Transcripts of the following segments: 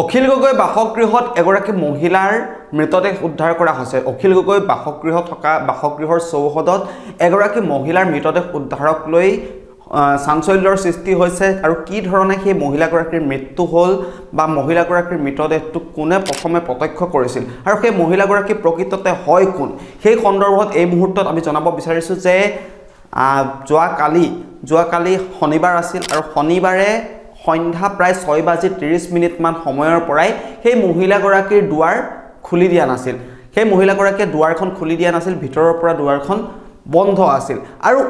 অখিল গগৈ বাসগৃহত এগৰাকী মহিলাৰ মৃতদেহ উদ্ধাৰ কৰা হৈছে। অখিল গগৈ বাসগৃহত থকা বাসগৃহৰ চৌহদত এগৰাকী মহিলাৰ মৃতদেহ উদ্ধাৰক লৈ চাঞ্চল্যৰ সৃষ্টি হৈছে আৰু কি ধৰণে সেই মহিলাগৰাকীৰ মৃত্যু হ'ল বা মহিলাগৰাকীৰ মৃতদেহটো কোনে প্ৰথমে প্ৰত্যক্ষ কৰিছিল আৰু সেই মহিলাগৰাকী প্ৰকৃততে হয় কোন, সেই সন্দৰ্ভত এই মুহূৰ্তত আমি জনাব বিচাৰিছোঁ যে যোৱাকালি শনিবাৰ আছিল আৰু শনিবাৰে সন্ধ্যা প্ৰায় 6:30 সময়ৰ পৰাই সেই মহিলাগৰাকীৰ দুৱাৰ খুলি দিয়া নাছিল। সেই মহিলাগৰাকীয়ে দুৱাৰখন খুলি দিয়া নাছিল, ভিতৰৰ পৰা দুৱাৰখন বন্ধ আছিল আৰু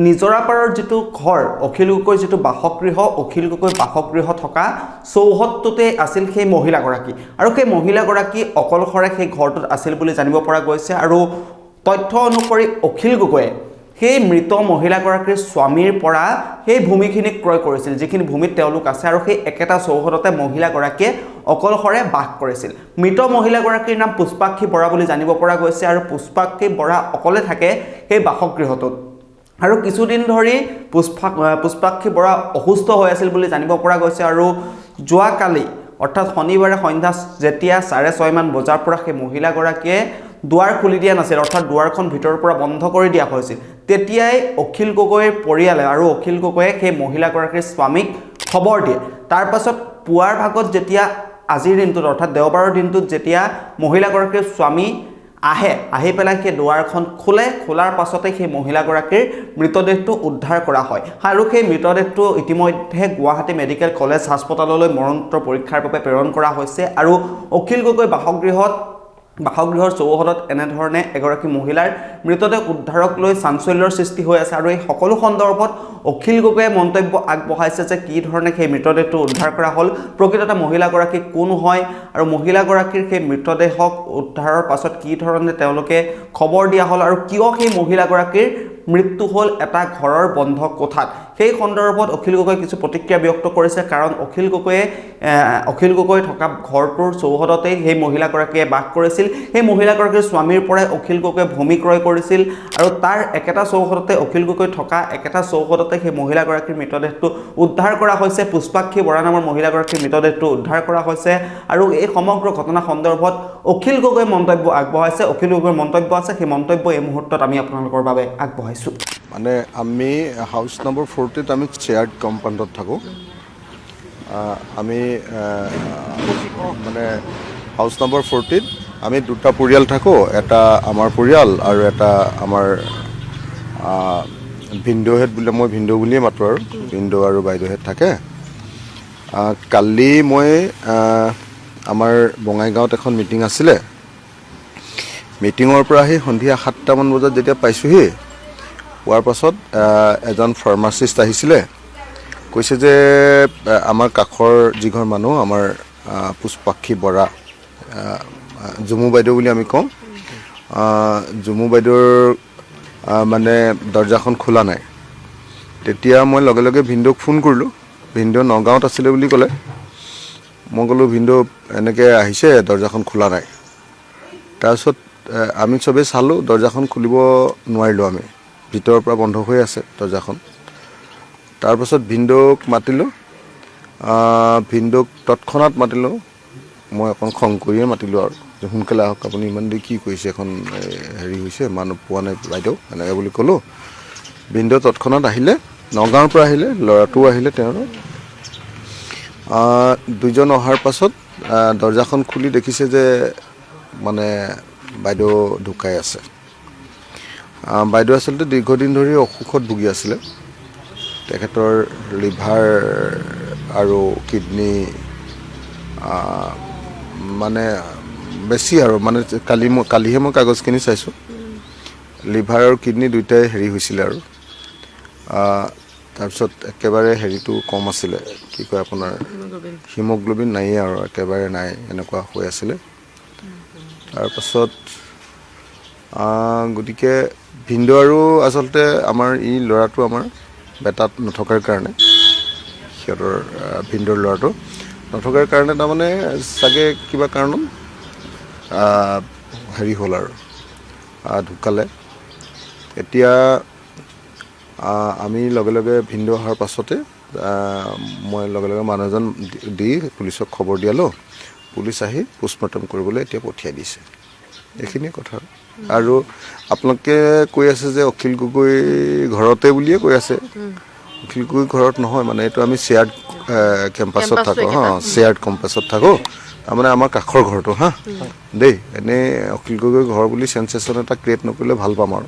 নিজৰাপাৰৰ যিটো ঘৰ অখিল গগৈৰ যিটো বাসগৃহ, অখিল গগৈ বাসগৃহ থকা চৌহদটোতে আছিল সেই মহিলাগৰাকী আৰু সেই মহিলাগৰাকী অকলশৰে সেই ঘৰটোত আছিল বুলি জানিব পৰা গৈছে। আৰু তথ্য অনুসৰি অখিল গগৈয়ে সেই মৃত মহিলাগৰাকীৰ স্বামীৰ পৰা সেই ভূমিখিনি ক্ৰয় কৰিছিল, যিখিনি ভূমিত তেওঁলোক আছে আৰু সেই একেটা চৌহদতে মহিলাগৰাকীয়ে অকলশৰে বাস কৰিছিল। মৃত মহিলাগৰাকীৰ নাম পুষ্পাক্ষী বৰা বুলি জানিব পৰা গৈছে আৰু পুষ্পাক্ষী বৰা অকলে থাকে সেই বাসগৃহটোত আৰু কিছুদিন ধৰি পুষ্পাক্ষী বৰা অসুস্থ হৈ আছিল বুলি জানিব পৰা গৈছে আৰু যোৱাকালি অৰ্থাৎ শনিবাৰে সন্ধ্যা যেতিয়া 6:30 বজাৰ পৰা সেই মহিলাগৰাকীয়ে দুৱাৰ খুলি দিয়া নাছিল, অৰ্থাৎ দুৱাৰখন ভিতৰৰ পৰা বন্ধ কৰি দিয়া হৈছিল, তেতিয়াই অখিল গগৈৰ পৰিয়ালে আৰু অখিল গগৈয়ে সেই মহিলাগৰাকীৰ স্বামীক খবৰ দিয়ে। তাৰ পাছত পুৱাৰ ভাগত যেতিয়া আজিৰ দিনটোত অৰ্থাৎ দেওবাৰৰ দিনটোত যেতিয়া মহিলাগৰাকীৰ স্বামী আহি পেলাই সেই দুৱাৰখন খোলাৰ পাছতে সেই মহিলাগৰাকীৰ মৃতদেহটো উদ্ধাৰ কৰা হয় আৰু সেই মৃতদেহটো ইতিমধ্যে গুৱাহাটী মেডিকেল কলেজ হাস্পতাললৈ মৰণোত্তৰ পৰীক্ষাৰ বাবে প্ৰেৰণ কৰা হৈছে আৰু অখিল গগৈ বাসগৃহৰ চৌহদত এনেধৰণে এগৰাকী মহিলাৰ মৃতদেহ উদ্ধাৰক লৈ চাঞ্চল্যৰ সৃষ্টি হৈ আছে আৰু এই সকলো সন্দৰ্ভত অখিল গগৈয়ে মন্তব্য আগবঢ়াইছে যে কি ধৰণে সেই মৃতদেহটো উদ্ধাৰ কৰা হ'ল, প্ৰকৃততে মহিলাগৰাকী কোন হয় আৰু মহিলাগৰাকীৰ সেই মৃতদেহক উদ্ধাৰৰ পাছত কি ধৰণে তেওঁলোকে খবৰ দিয়া হ'ল আৰু কিয় সেই মহিলাগৰাকীৰ মৃত্যু হ'ল এটা ঘৰৰ বন্ধ কোঠাত, সেই সন্দৰ্ভত অখিল গগৈ কিছু প্ৰতিক্ৰিয়া ব্যক্ত কৰিছে। কাৰণ অখিল গগৈ থকা ঘৰটোৰ চৌহদতেই সেই মহিলাগৰাকীয়ে বাস কৰিছিল। সেই মহিলাগৰাকীৰ স্বামীৰ পৰাই অখিল গগৈয়ে ভূমি ক্ৰয় কৰিছিল আৰু তাৰ একেটা চৌহদতে অখিল গগৈ থকা একেটা চৌহদতে সেই মহিলাগৰাকীৰ মৃতদেহটো উদ্ধাৰ কৰা হৈছে। পুষ্পাক্ষী বৰা নামৰ মহিলাগৰাকীৰ মৃতদেহটো উদ্ধাৰ কৰা হৈছে আৰু এই সমগ্ৰ ঘটনা সন্দৰ্ভত অখিল গগৈ মন্তব্য আগবঢ়াইছে। অখিল গগৈৰ মন্তব্য আছে, সেই মন্তব্য এই মুহূৰ্তত আমি আপোনালোকৰ বাবে আগবঢ়াইছোঁ। মানে আমি হাউচ নম্বৰ 40ত আমি চেয়াৰ্ড কম্পাউণ্ডত থাকোঁ। আমি মানে হাউচ নম্বৰ 40ত আমি দুটা পৰিয়াল থাকোঁ, এটা আমাৰ পৰিয়াল আৰু এটা আমাৰ ভিনদেউহেঁত বুলি, মই ভিনদেউ বুলিয়ে মাতোঁ আৰু ভিনদেউ আৰু বাইদেউহেঁত থাকে। কালি মই আমাৰ বঙাইগাঁৱত এখন মিটিং আছিলে, মিটিঙৰ পৰা আহি সন্ধিয়া 7টামান বজাত যেতিয়া পাইছোঁহি, পোৱাৰ পাছত এজন ফাৰ্মাচিষ্ট আহিছিলে, কৈছে যে আমাৰ কাষৰ যিঘৰ মানুহ আমাৰ পুষ্পাক্ষী বৰা, জুমু বাইদেউ বুলি আমি কওঁ, জুমু বাইদেউৰ মানে দৰ্জাখন খোলা নাই। তেতিয়া মই লগে লগে ভিনদেউক ফোন কৰিলোঁ, ভিনদেউ নগাঁৱত আছিলে বুলি ক'লে। মই ক'লোঁ ভিনদেউ এনেকৈ আহিছে, দৰ্জাখন খোলা নাই। তাৰপিছত আমি চবেই চালোঁ, দৰ্জাখন খুলিব নোৱাৰিলোঁ, আমি ভিতৰৰ পৰা বন্ধ হৈ আছে দৰ্জাখন। তাৰপাছত ভিনদেউক মাতিলোঁ, ভিনদেউক তৎক্ষণাত মাতিলোঁ, মই অকণ খং কৰিয়ে মাতিলোঁ আৰু যে সোনকালে আহক, আপুনি ইমান দেৰি কি কৰিছে, এখন হেৰি হৈছে, মানুহ পোৱা নাই বাইদেউ, এনেকৈ বুলি ক'লোঁ। ভিনদেউ তৎক্ষণাত আহিলে, নগাঁৱৰ পৰা আহিলে, ল'ৰাটোও আহিলে তেওঁৰ। দুইজন অহাৰ পাছত দৰ্জাখন খুলি দেখিছে যে মানে বাইদেউ ঢুকাই আছে। বাইদেউ আচলতে দীৰ্ঘদিন ধৰি অসুখত ভুগি আছিলে। তেখেতৰ লিভাৰ আৰু কিডনী মানে বেছি আৰু মানে কালিহে মই কাগজখিনি চাইছোঁ, লিভাৰ আৰু কিডনী দুয়োটাই হেৰি হৈছিলে আৰু তাৰপিছত একেবাৰে হেৰিটো কম আছিলে, কি কয় আপোনাৰ হিমগ্ল'বিন নায়েই আৰু একেবাৰে নাই, এনেকুৱা হৈ আছিলে। তাৰপাছত গতিকে ভিনদেউ আৰু আচলতে আমাৰ ল'ৰাটো আমাৰ বেটাত নথকাৰ কাৰণে, সিহঁতৰ ভিনদেউৰ ল'ৰাটো নথকাৰ কাৰণে তাৰমানে চাগে কিবা কাৰণত হেৰি হ'ল আৰু ঢুকালে। এতিয়া আমি লগে লগে ভিনদেউ অহাৰ পাছতে মই লগে লগে মানুহ এজন দি পুলিচক খবৰ দিয়ালোঁ পুলিচ আহি পোষ্টমৰ্টম কৰিবলৈ এতিয়া পঠিয়াই দিছে এইখিনিয়ে কথা আৰু আপোনালোকে কৈ আছে যে অখিল গগৈ ঘৰতে বুলিয়ে কৈ আছে অখিল গগৈ ঘৰত নহয় মানে এইটো আমি শ্বেয়াৰ্ড কেম্পাছত থাকোঁ শ্বেয়াৰ্ড কেম্পাছত থাকোঁ তাৰমানে আমাৰ কাষৰ ঘৰটো দেই এনেই অখিল গগৈ ঘৰ বুলি চেঞ্চেশ্যন এটা ক্ৰিয়েট নকৰিলে ভাল পাম আৰু